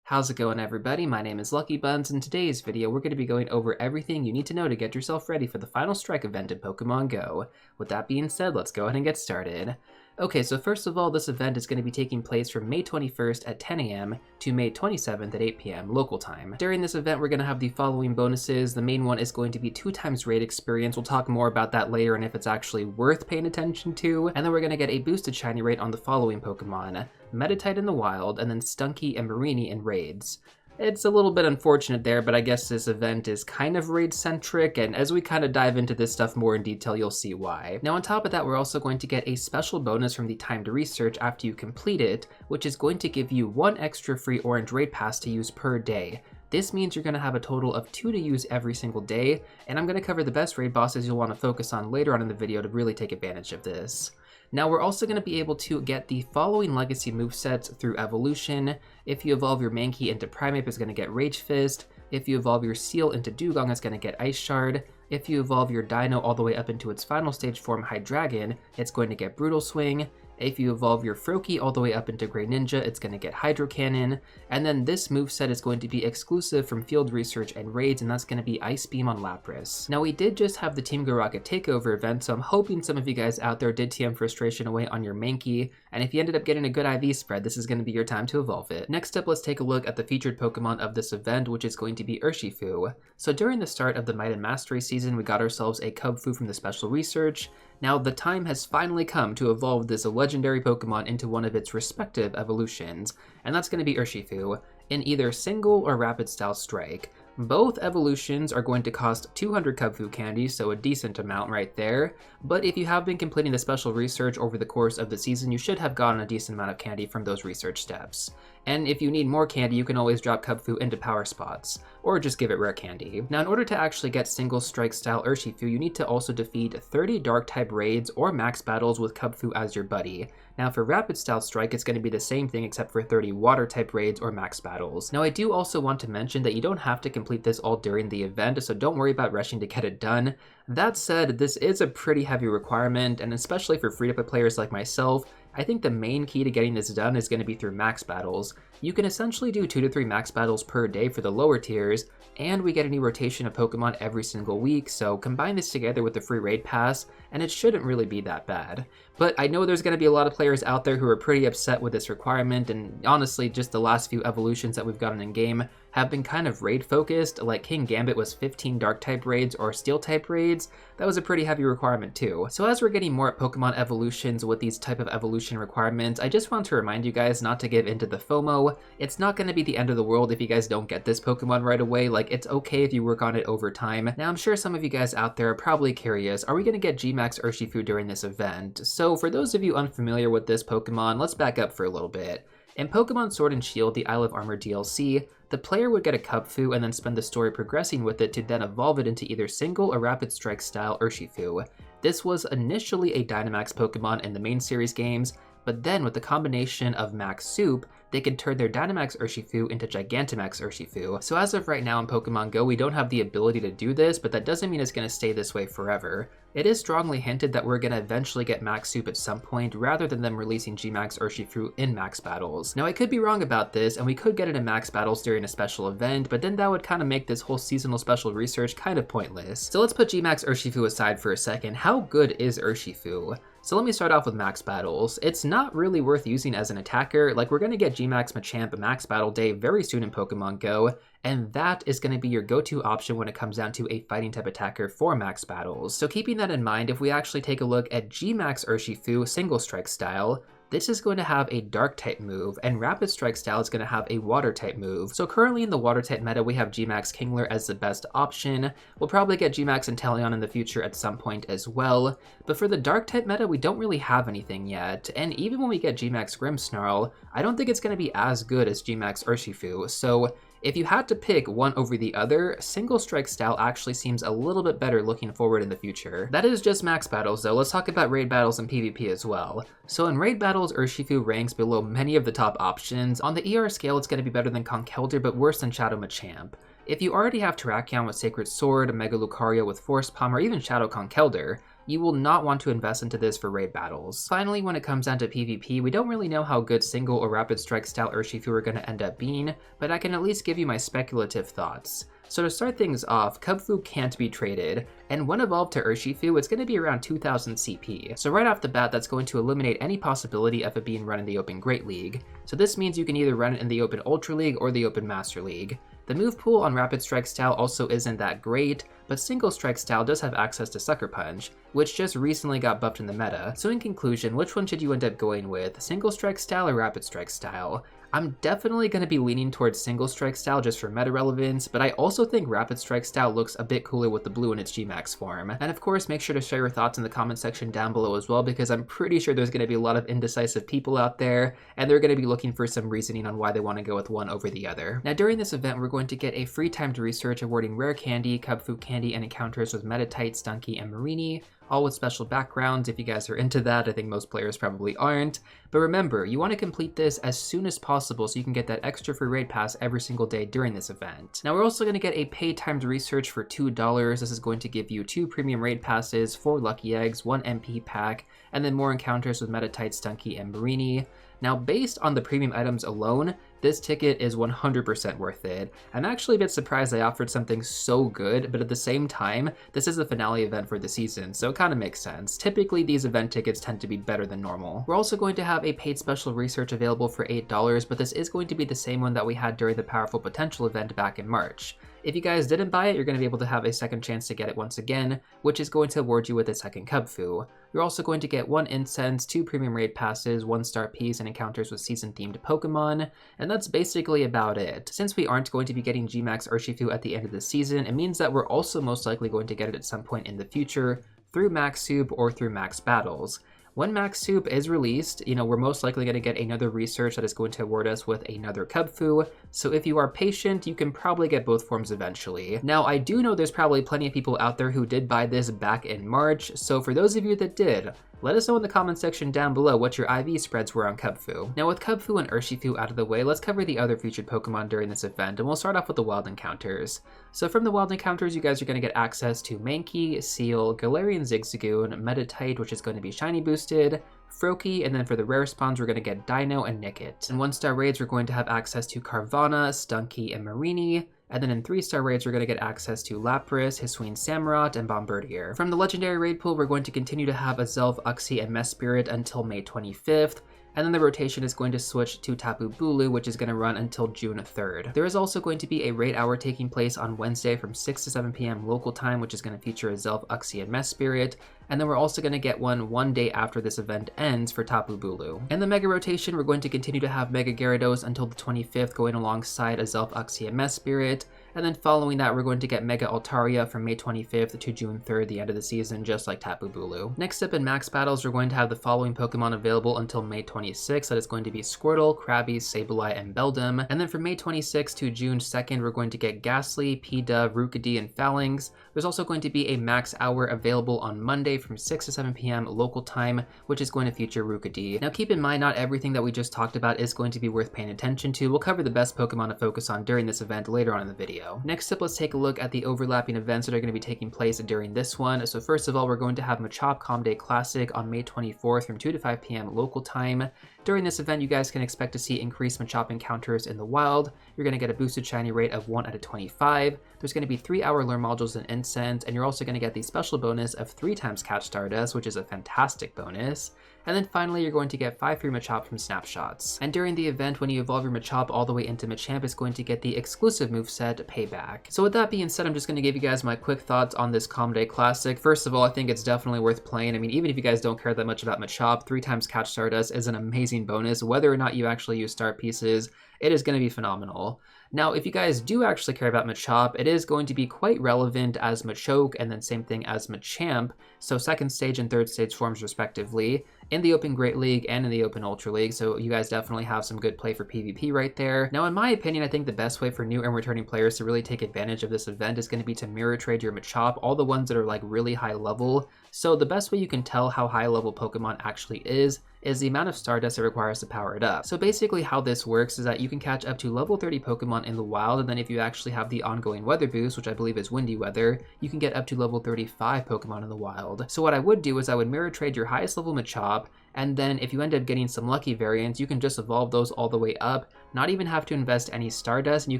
How's it going, everybody? My name is LuckyBunz. In today's video, we're going to be going over everything you need to know to get yourself ready for the final strike event in Pokemon GO. With that being said, let's go ahead and get started. Okay, so first of all, this event is going to be taking place from May 21st at 10 AM to May 27th at 8 PM local time. During this event, we're going to have the following bonuses. The main one is going to be 2x raid experience. We'll talk more about that later and if it's actually worth paying attention to. And then we're going to get a boosted shiny rate on the following Pokemon: Meditite in the wild, and then Stunky and Marini in raids. It's a little bit unfortunate there, but I guess this event is kind of raid-centric, and as we kind of dive into this stuff more in detail, you'll see why. Now on top of that, we're also going to get a special bonus from the timed research after you complete it, which is going to give you 1 extra free orange raid pass to use per day. This means you're going to have a total of 2 to use every single day, and I'm going to cover the best raid bosses you'll want to focus on later on in the video to really take advantage of this. Now we're also going to be able to get the following legacy movesets through evolution. If you evolve your Mankey into Primeape, it's going to get Rage Fist. If you evolve your Seal into Dugong, it's going to get Ice Shard. If you evolve your Dino all the way up into its final stage form, Hydreigon, it's going to get Brutal Swing. If you evolve your Froakie all the way up into Grey Ninja, it's going to get Hydro Cannon. And then this moveset is going to be exclusive from field research and raids, and that's going to be Ice Beam on Lapras. Now we did just have the Team Go Rocket Takeover event, so I'm hoping some of you guys out there did TM Frustration away on your Mankey, and if you ended up getting a good IV spread, this is going to be your time to evolve it. Next up, let's take a look at the featured Pokemon of this event, which is going to be Urshifu. So during the start of the Might and Mastery season, we got ourselves a Kubfu from the Special Research. Now the time has finally come to evolve this legendary Pokemon into one of its respective evolutions, and that's going to be Urshifu, in either Single or Rapid Style Strike. Both evolutions are going to cost 200 Kubfu candies, so a decent amount right there, but if you have been completing the special research over the course of the season, you should have gotten a decent amount of candy from those research steps. And if you need more candy, you can always drop Kubfu into power spots, or just give it rare candy. Now in order to actually get Single Strike Style Urshifu, you need to also defeat 30 Dark-type raids or max battles with Kubfu as your buddy. Now for Rapid Style Strike, it's going to be the same thing except for 30 Water-type raids or max battles. Now I do also want to mention that you don't have to complete this all during the event, so don't worry about rushing to get it done. That said, this is a pretty heavy requirement, and especially for free-to-play players like myself, I think the main key to getting this done is going to be through max battles. You can essentially do 2 to 3 max battles per day for the lower tiers, and we get a new rotation of Pokemon every single week, so combine this together with the free raid pass, and it shouldn't really be that bad. But I know there's going to be a lot of players out there who are pretty upset with this requirement, and honestly, just the last few evolutions that we've gotten in game have been kind of raid focused. Like King Gambit was 15 dark type raids or steel type raids. That was a pretty heavy requirement too. So as we're getting more Pokemon evolutions with these type of evolution requirements, I just want to remind you guys not to give into the FOMO. It's not going to be the end of the world if you guys don't get this Pokemon right away. Like, it's okay if you work on it over time. Now I'm sure some of you guys out there are probably curious, are we going to get GMAX Urshifu during this event? So for those of you unfamiliar with this Pokemon, let's back up for a little bit. In Pokemon Sword and Shield, the Isle of Armor DLC, the player would get a Kubfu and then spend the story progressing with it to then evolve it into either Single or Rapid Strike Style Urshifu. This was initially a Dynamax Pokemon in the main series games, but then with the combination of Max Soup, they could turn their Dynamax Urshifu into Gigantamax Urshifu. So as of right now in Pokemon GO, we don't have the ability to do this, but that doesn't mean it's going to stay this way forever. It is strongly hinted that we're going to eventually get Max Soup at some point, rather than them releasing GMAX Urshifu in max battles. Now I could be wrong about this, and we could get it in max battles during a special event, but then that would kind of make this whole seasonal special research kind of pointless. So let's put GMAX Urshifu aside for a second. How good is Urshifu? So let me start off with max battles. It's not really worth using as an attacker. Like, we're going to get GMAX Machamp max battle day very soon in Pokemon GO, and that is going to be your go-to option when it comes down to a fighting type attacker for max battles. So keeping that in mind, if we actually take a look at GMAX Urshifu Single Strike Style, this is going to have a dark type move, and Rapid Strike Style is going to have a water type move. So currently in the water type meta, we have GMAX Kingler as the best option. We'll probably get GMAX Inteleon in the future at some point as well. But for the dark type meta, we don't really have anything yet. And even when we get GMAX Grimmsnarl, I don't think it's going to be as good as GMAX Urshifu. So if you had to pick one over the other, Single Strike Style actually seems a little bit better looking forward in the future. That is just max battles though. Let's talk about raid battles and PvP as well. So in raid battles, Urshifu ranks below many of the top options. On the ER scale, it's going to be better than Conkeldurr, but worse than Shadow Machamp. If you already have Terrakion with Sacred Sword, Mega Lucario with Force Palm, or even Shadow Conkeldurr, you will not want to invest into this for raid battles. Finally, when it comes down to PvP, we don't really know how good single or rapid strike style Urshifu are going to end up being, but I can at least give you my speculative thoughts. So to start things off, Kubfu can't be traded, and when evolved to Urshifu, it's going to be around 2000 CP. So right off the bat, that's going to eliminate any possibility of it being run in the Open Great League. So this means you can either run it in the Open Ultra League or the Open Master League. The move pool on Rapid Strike style also isn't that great, but Single Strike style does have access to Sucker Punch, which just recently got buffed in the meta. So in conclusion, which one should you end up going with, Single Strike style or Rapid Strike style? I'm definitely going to be leaning towards Single Strike style just for meta relevance, but I also think Rapid Strike style looks a bit cooler with the blue in its GMAX form. And of course, make sure to share your thoughts in the comment section down below as well, because I'm pretty sure there's going to be a lot of indecisive people out there, and they're going to be looking for some reasoning on why they want to go with one over the other. Now during this event, we're going to get a free timed research awarding rare candy, Kubfu candy, and encounters with Metatite, Stunky, and Marini, all with special backgrounds. If you guys are into that, I think most players probably aren't. But remember, you want to complete this as soon as possible so you can get that extra free raid pass every single day during this event. Now we're also going to get a paid timed research for $2. This is going to give you 2 premium raid passes, 4 lucky eggs, 1 MP pack, and then more encounters with Metatite, Stunky, and Marini. Now based on the premium items alone, this ticket is 100% worth it. I'm actually a bit surprised they offered something so good, but at the same time, this is the finale event for the season, so it kind of makes sense. Typically, these event tickets tend to be better than normal. We're also going to have a paid special research available for $8, but this is going to be the same one that we had during the Powerful Potential event back in March. If you guys didn't buy it, you're going to be able to have a second chance to get it once again, which is going to award you with a second Kubfu. You're also going to get 1 incense, 2 premium raid passes, 1 star piece, and encounters with season-themed Pokemon, and that's basically about it. Since we aren't going to be getting GMAX Urshifu at the end of the season, it means that we're also most likely going to get it at some point in the future through Max Soup or through Max Battles. When Max Soup is released, we're most likely going to get another research that is going to award us with another Kubfu, so if you are patient, you can probably get both forms eventually. Now, I do know there's probably plenty of people out there who did buy this back in March, so for those of you that did, let us know in the comment section down below what your IV spreads were on Kubfu. Now with Kubfu and Urshifu out of the way, let's cover the other featured Pokemon during this event, and we'll start off with the wild encounters. So from the wild encounters, you guys are going to get access to Mankey, Seal, Galarian Zigzagoon, Metatite, which is going to be shiny boosted, Froakie, and then for the rare spawns, we're going to get Dino and Nickit. In 1-star raids, we're going to have access to Carvanha, Stunky, and Marini. And then in 3-star raids, we're going to get access to Lapras, Hisuian Samurott, and Bombardier. From the legendary raid pool, we're going to continue to have Azelf, Uxie, and Mesprit until May 25th. And then the rotation is going to switch to Tapu Bulu, which is going to run until June 3rd. There is also going to be a raid hour taking place on Wednesday from 6 to 7 p.m. local time, which is going to feature Azelf, Uxie, and Mesprit. And then we're also going to get one day after this event ends for Tapu Bulu. In the Mega Rotation, we're going to continue to have Mega Gyarados until the 25th, going alongside Azelf, Uxie, and Mesprit. And then following that, we're going to get Mega Altaria from May 25th to June 3rd, the end of the season, just like Tapu Bulu. Next up in Max Battles, we're going to have the following Pokemon available until May 26th. That is going to be Squirtle, Krabby, Sableye, and Beldum. And then from May 26th to June 2nd, we're going to get Ghastly, P-Dove, Rookidee, and Phalanx. There's also going to be a Max Hour available on Monday from 6 to 7 p.m. local time, which is going to feature Rookidee. Now keep in mind, not everything that we just talked about is going to be worth paying attention to. We'll cover the best Pokemon to focus on during this event later on in the video. Next up, let's take a look at the overlapping events that are going to be taking place during this one. So first of all, we're going to have Machop Calm Day Classic on May 24th from 2 to 5 p.m. local time. During this event, you guys can expect to see increased Machop encounters in the wild. You're going to get a boosted shiny rate of 1 out of 25. There's going to be 3-hour lure modules and incense, and you're also going to get the special bonus of 3 times Catch Stardust, which is a fantastic bonus. And then finally, you're going to get 5 free Machop from Snapshots. And during the event, when you evolve your Machop all the way into Machamp, it's going to get the exclusive moveset Payback. So with that being said, I'm just going to give you guys my quick thoughts on this Calm Day Classic. First of all, I think it's definitely worth playing. I mean, even if you guys don't care that much about Machop, 3 times Catch Stardust is an amazing bonus. Whether or not you actually use star pieces, it is going to be phenomenal. Now, if you guys do actually care about Machop, it is going to be quite relevant as Machoke, and then same thing as Machamp, so second stage and third stage forms respectively. in the Open Great League and in the Open Ultra League, so you guys definitely have some good play for PvP right there. Now, in my opinion, I think the best way for new and returning players to really take advantage of this event is going to be to mirror trade your Machop, all the ones that are like really high level. So the best way you can tell how high level Pokemon actually is the amount of Stardust it requires to power it up. So basically how this works is that you can catch up to level 30 Pokemon in the wild, and then if you actually have the ongoing weather boost, which I believe is windy weather, you can get up to level 35 Pokemon in the wild. So what I would do is I would mirror trade your highest level Machop, and then if you end up getting some lucky variants, you can just evolve those all the way up, not even have to invest any Stardust, and you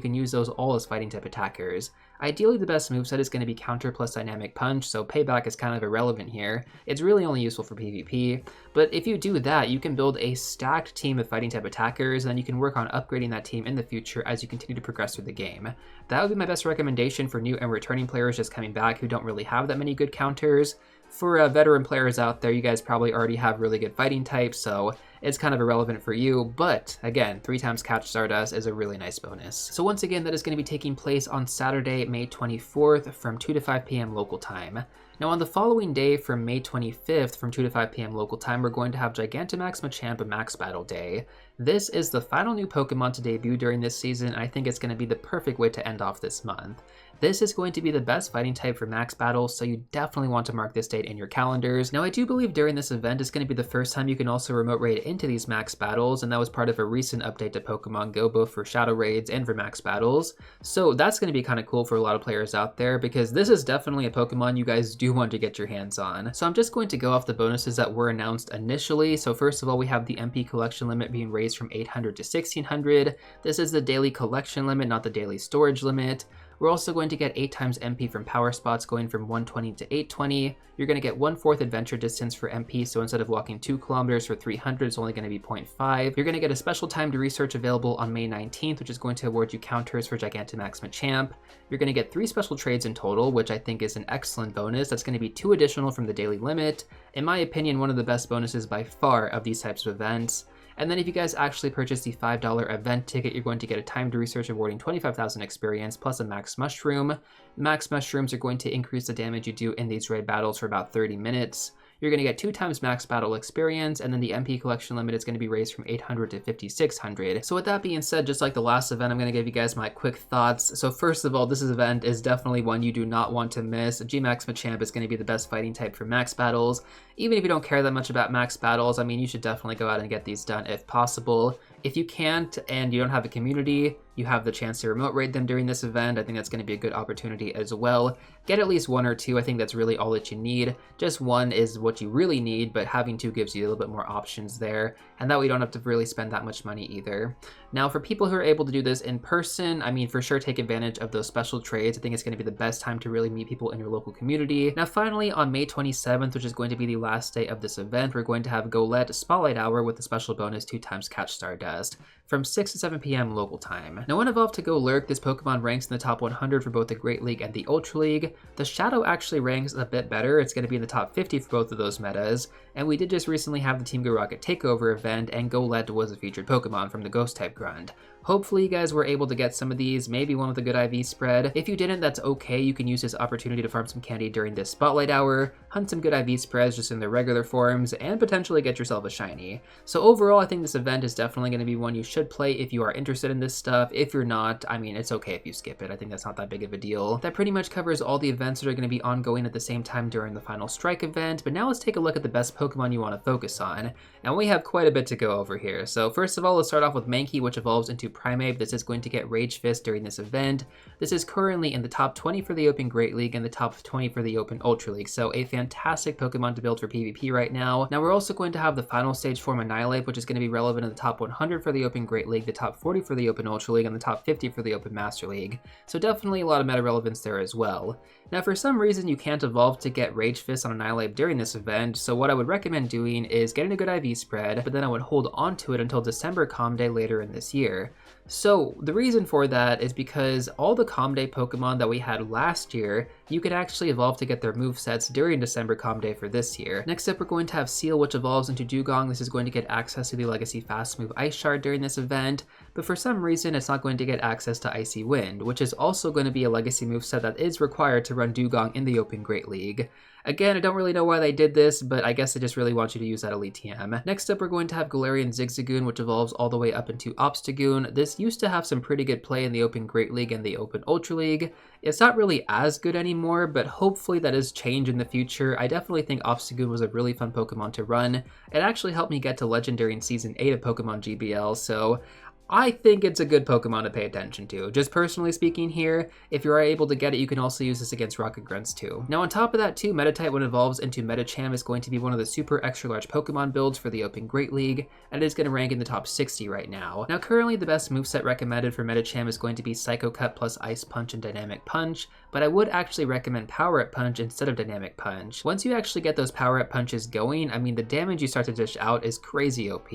can use those all as fighting type attackers. Ideally, the best moveset is going to be Counter plus Dynamic Punch, so Payback is kind of irrelevant here. It's really only useful for PvP, but if you do that, you can build a stacked team of fighting type attackers, and then you can work on upgrading that team in the future as you continue to progress through the game. That would be my best recommendation for new and returning players just coming back who don't really have that many good counters. For veteran players out there, you guys probably already have really good fighting types, so it's kind of irrelevant for you, but again, 3 times Catch Stardust is a really nice bonus. So once again, that is going to be taking place on Saturday, May 24th from 2 to 5 p.m. local time. Now on the following day from May 25th from 2 to 5 p.m. local time, we're going to have Gigantamax Machamp Max Battle Day. This is the final new Pokemon to debut during this season, and I think it's going to be the perfect way to end off this month. This is going to be the best fighting type for max battles, so you definitely want to mark this date in your calendars. Now I do believe during this event it's going to be the first time you can also remote raid into these max battles, and that was part of a recent update to Pokemon GO, both for shadow raids and for max battles. So that's going to be kind of cool for a lot of players out there, because this is definitely a Pokemon you guys do want to get your hands on. So I'm just going to go off the bonuses that were announced initially. So first of all, we have the MP collection limit being raised from 800 to 1600. This is the daily collection limit, not the daily storage limit. We're also going to get 8 times MP from power spots, going from 120 to 820. You're going to get 1/4 adventure distance for MP, so instead of walking 2 kilometers for 300, it's only going to be 0.5. You're going to get a special time to research available on May 19th, which is going to award you counters for Gigantamax Machamp. You're going to get 3 special trades in total, which I think is an excellent bonus. That's going to be 2 additional from the daily limit. In my opinion, one of the best bonuses by far of these types of events. And then if you guys actually purchase the $5 event ticket, you're going to get a time to research awarding 25,000 experience plus a max mushroom. Max mushrooms are going to increase the damage you do in these raid battles for about 30 minutes. You're going to get 2 times max battle experience, and then the MP collection limit is going to be raised from 800 to 5,600. So with that being said, just like the last event, I'm going to give you guys my quick thoughts. So first of all, this event is definitely one you do not want to miss. GMAX Machamp is going to be the best fighting type for max battles. Even if you don't care that much about max battles, I mean, you should definitely go out and get these done if possible. If you can't and you don't have a community, you have the chance to remote raid them during this event. I think that's going to be a good opportunity as well. Get at least 1 or 2. I think that's really all that you need. Just 1 is what you really need, but having 2 gives you a little bit more options there, and that way you don't have to really spend that much money either. Now, for people who are able to do this in person, I mean, for sure take advantage of those special trades. I think it's going to be the best time to really meet people in your local community. Now, finally, on May 27th, which is going to be the last day of this event, we're going to have Golett Spotlight Hour with the special bonus 2 times Catch Stardust from 6 to 7 p.m. local time. Now, when evolved to Golurk, this Pokemon ranks in the top 100 for both the Great League and the Ultra League. The Shadow actually ranks a bit better. It's going to be in the top 50 for both of those metas, and we did just recently have the Team Go Rocket Takeover event, and Golett was a featured Pokemon from the Ghost-type Grunt. Hopefully you guys were able to get some of these, maybe one with a good IV spread. If you didn't, that's okay. You can use this opportunity to farm some candy during this Spotlight Hour, hunt some good IV spreads just in their regular forms, and potentially get yourself a shiny. So overall, I think this event is definitely going to be one you should play if you are interested in this stuff. If you're not, I mean, it's okay if you skip it. I think that's not that big of a deal. That pretty much covers all the events that are going to be ongoing at the same time during the final strike event, but now let's take a look at the best Pokemon you want to focus on. And we have quite a bit to go over here. So first of all, let's start off with Mankey, which evolves into Primeape. This is going to get Rage Fist during this event. This is currently in the top 20 for the Open Great League and the top 20 for the Open Ultra League, so a fantastic Pokemon to build for PvP right now. Now we're also going to have the final stage form Annihilate, which is going to be relevant in the top 100 for the Open Great League, the top 40 for the Open Ultra League, and the top 50 for the Open Master League. So definitely a lot of meta relevance there as well. Now for some reason you can't evolve to get Rage Fist on Annihilate during this event, so what I would recommend doing is getting a good IV spread, but then I would hold on to it until December Calm Day later in this year. So the reason for that is because all the Calm Day Pokemon that we had last year, you could actually evolve to get their movesets during December Calm Day for this year. Next up, we're going to have Seal, which evolves into Dugong. This is going to get access to the Legacy Fast Move Ice Shard during this event. but for some reason it's not going to get access to Icy Wind, which is also going to be a legacy moveset that is required to run Dugong in the Open Great League. Again, I don't really know why they did this, but I guess they just really want you to use that Elite TM. Next up, we're going to have Galarian Zigzagoon, which evolves all the way up into Obstagoon. This used to have some pretty good play in the Open Great League and the Open Ultra League. It's not really as good anymore, but hopefully that is change in the future. I definitely think Obstagoon was a really fun Pokemon to run. It actually helped me get to Legendary in Season 8 of Pokemon GBL, so I think it's a good Pokemon to pay attention to. Just personally speaking here, if you are able to get it, you can also use this against Rocket Grunts too. Now on top of that too, Metatype when it evolves into Metacham is going to be one of the super extra large Pokemon builds for the Open Great League, and it is going to rank in the top 60 right now. Now currently the best moveset recommended for Metacham is going to be Psycho Cut plus Ice Punch and Dynamic Punch, but I would actually recommend Power Up Punch instead of Dynamic Punch. Once you actually get those Power Up Punches going, I mean the damage you start to dish out is crazy OP.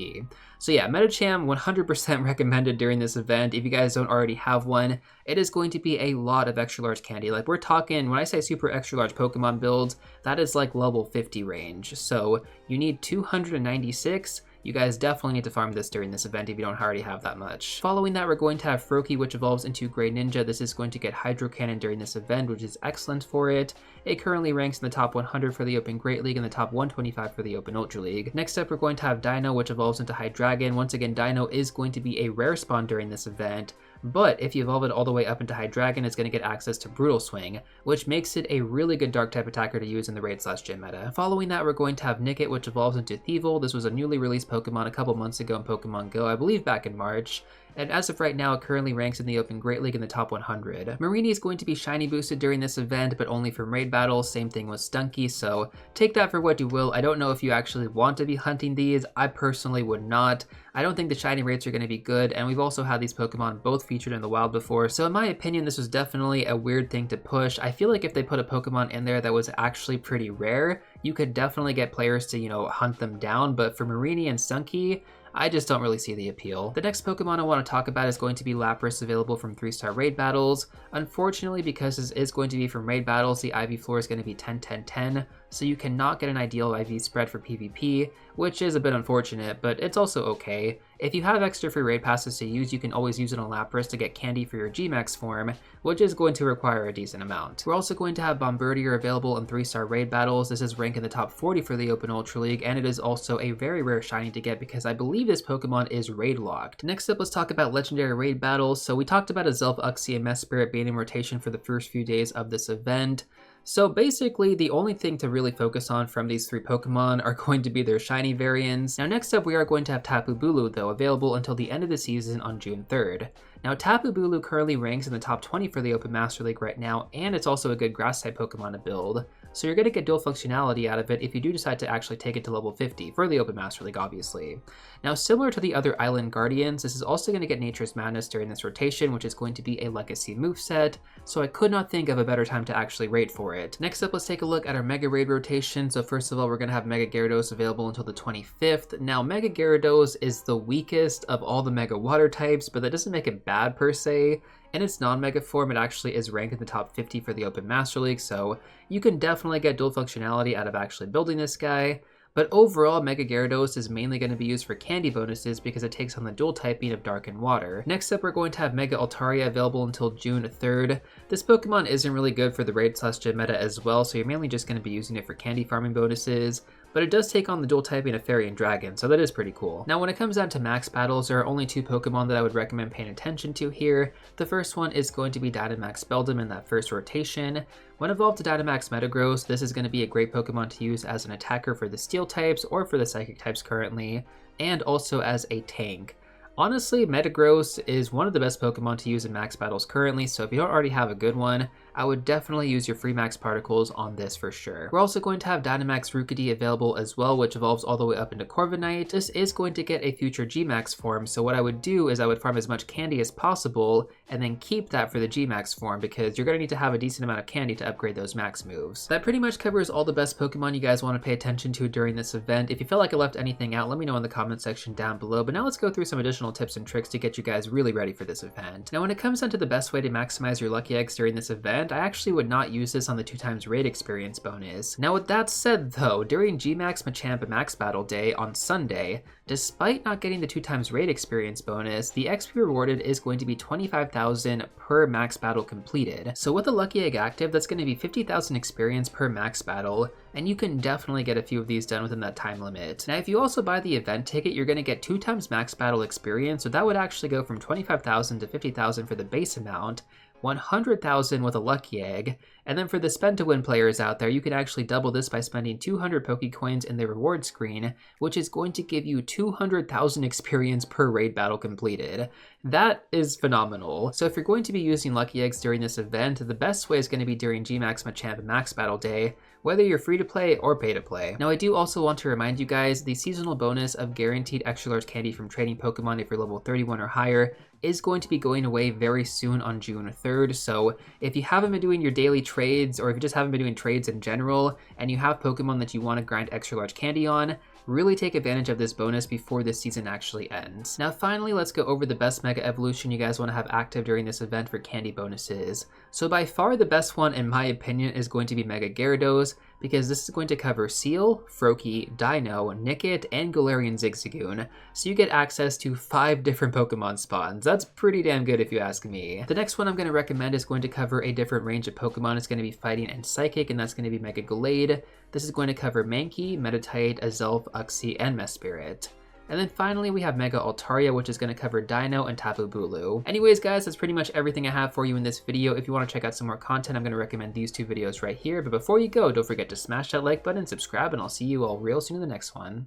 So yeah, Metacham 100% recommended during this event. If you guys don't already have one, it is going to be a lot of extra large candy. Like we're talking, when I say super extra large Pokemon builds, that is like level 50 range. So you need 296. You guys definitely need to farm this during this event if you don't already have that much. Following that, we're going to have Froakie, which evolves into Greninja. This is going to get Hydro Cannon during this event, which is excellent for it. It currently ranks in the top 100 for the Open Great League and the top 125 for the Open Ultra League. Next up, we're going to have Dino, which evolves into Hydreigon. Once again, Dino is going to be a rare spawn during this event, but if you evolve it all the way up into Hydreigon, it's going to get access to Brutal Swing, which makes it a really good Dark-type attacker to use in the Raid/Gym meta. Following that, we're going to have Nickit, which evolves into Thievul. This was a newly released Pokemon a couple months ago in Pokemon GO, I believe back in March. And as of right now, it currently ranks in the Open Great League in the top 100. Marini is going to be shiny boosted during this event, but only from raid battles. Same thing with Stunky, so take that for what you will. I don't know if you actually want to be hunting these. I personally would not. I don't think the shiny rates are going to be good, and we've also had these Pokemon both featured in the wild before, so in my opinion, this was definitely a weird thing to push. I feel like if they put a Pokemon in there that was actually pretty rare, you could definitely get players to, hunt them down, but for Marini and Stunky, I just don't really see the appeal. The next Pokemon I want to talk about is going to be Lapras, available from 3-star raid battles. Unfortunately, because this is going to be from raid battles, the IV floor is going to be 10-10-10, so you cannot get an ideal IV spread for PvP, which is a bit unfortunate, but it's also okay. If you have extra free raid passes to use, you can always use it on Lapras to get candy for your GMAX form, which is going to require a decent amount. We're also going to have Bombardier available in 3-star raid battles. This is ranked in the top 40 for the Open Ultra League, and it is also a very rare shiny to get because I believe this Pokemon is raid locked. Next up, let's talk about legendary raid battles. So we talked about a Zelf, Uxie, and Mesprit being in rotation for the first few days of this event. So basically, the only thing to really focus on from these 3 Pokemon are going to be their shiny variants. Now next up, we are going to have Tapu Bulu, though, available until the end of the season on June 3rd. Now Tapu Bulu currently ranks in the top 20 for the Open Master League right now, and it's also a good grass-type Pokemon to build. So you're going to get dual functionality out of it if you do decide to actually take it to level 50 for the Open Master League, obviously. Now, similar to the other Island Guardians, this is also going to get Nature's Madness during this rotation, which is going to be a legacy moveset, so I could not think of a better time to actually raid for it. Next up, let's take a look at our Mega Raid rotation. So first of all, we're going to have Mega Gyarados available until the 25th. Now, Mega Gyarados is the weakest of all the Mega Water types, but that doesn't make it bad per se. In its non-mega form, it actually is ranked in the top 50 for the Open Master League, so you can definitely get dual functionality out of actually building this guy. But overall, Mega Gyarados is mainly going to be used for candy bonuses because it takes on the dual typing of Dark and Water. Next up, we're going to have Mega Altaria available until June 3rd. This Pokemon isn't really good for the Raid/Gym meta as well, so you're mainly just going to be using it for candy farming bonuses, but it does take on the dual typing of Fairy and Dragon, so that is pretty cool. Now when it comes down to max battles, there are only 2 Pokemon that I would recommend paying attention to here. The first one is going to be Dynamax Beldum in that first rotation. When evolved to Dynamax Metagross, this is going to be a great Pokemon to use as an attacker for the Steel types or for the Psychic types currently, and also as a tank. Honestly, Metagross is one of the best Pokemon to use in max battles currently, so if you don't already have a good one, I would definitely use your free max particles on this for sure. We're also going to have Dynamax Rookidee available as well, which evolves all the way up into Corviknight. This is going to get a future GMAX form, so what I would do is I would farm as much candy as possible and then keep that for the GMAX form because you're going to need to have a decent amount of candy to upgrade those max moves. That pretty much covers all the best Pokemon you guys want to pay attention to during this event. If you feel like I left anything out, let me know in the comment section down below, but now let's go through some additional tips and tricks to get you guys really ready for this event. Now when it comes down to the best way to maximize your lucky eggs during this event, I actually would not use this on the 2x raid experience bonus. Now with that said though, during GMAX Machamp Max Battle Day on Sunday, despite not getting the 2x raid experience bonus, the XP rewarded is going to be 25,000 per max battle completed. So with a lucky egg active, that's going to be 50,000 experience per max battle, and you can definitely get a few of these done within that time limit. Now if you also buy the event ticket, you're going to get 2x max battle experience, so that would actually go from 25,000 to 50,000 for the base amount, 100,000 with a lucky egg, and then for the spend to win players out there, you can actually double this by spending 200 Pokecoins in the reward screen, which is going to give you 200,000 experience per raid battle completed. That is phenomenal. So if you're going to be using lucky eggs during this event, the best way is going to be during GMAX Machamp Max Battle Day, whether you're free to play or pay to play. Now I do also want to remind you guys, the seasonal bonus of guaranteed extra large candy from trading Pokemon if you're level 31 or higher is going to be going away very soon on June 3rd. So if you haven't been doing your daily trades, or if you just haven't been doing trades in general, and you have Pokemon that you want to grind extra large candy on, really take advantage of this bonus before this season actually ends. Now finally, let's go over the best Mega Evolution you guys want to have active during this event for candy bonuses. So by far the best one in my opinion is going to be Mega Gyarados, because this is going to cover Seal, Froakie, Dino, Nickit, and Galarian Zigzagoon, so you get access to 5 different Pokemon spawns. That's pretty damn good if you ask me. The next one I'm going to recommend is going to cover a different range of Pokemon. It's going to be Fighting and Psychic, and that's going to be Mega Golett. This is going to cover Mankey, Meditite, Azelf, Uxie, and Mesprit. And then finally we have Mega Altaria, which is going to cover Dino and Tapu Bulu. Anyways guys, that's pretty much everything I have for you in this video. If you want to check out some more content, I'm going to recommend these 2 videos right here. But before you go, don't forget to smash that like button, subscribe, and I'll see you all real soon in the next one.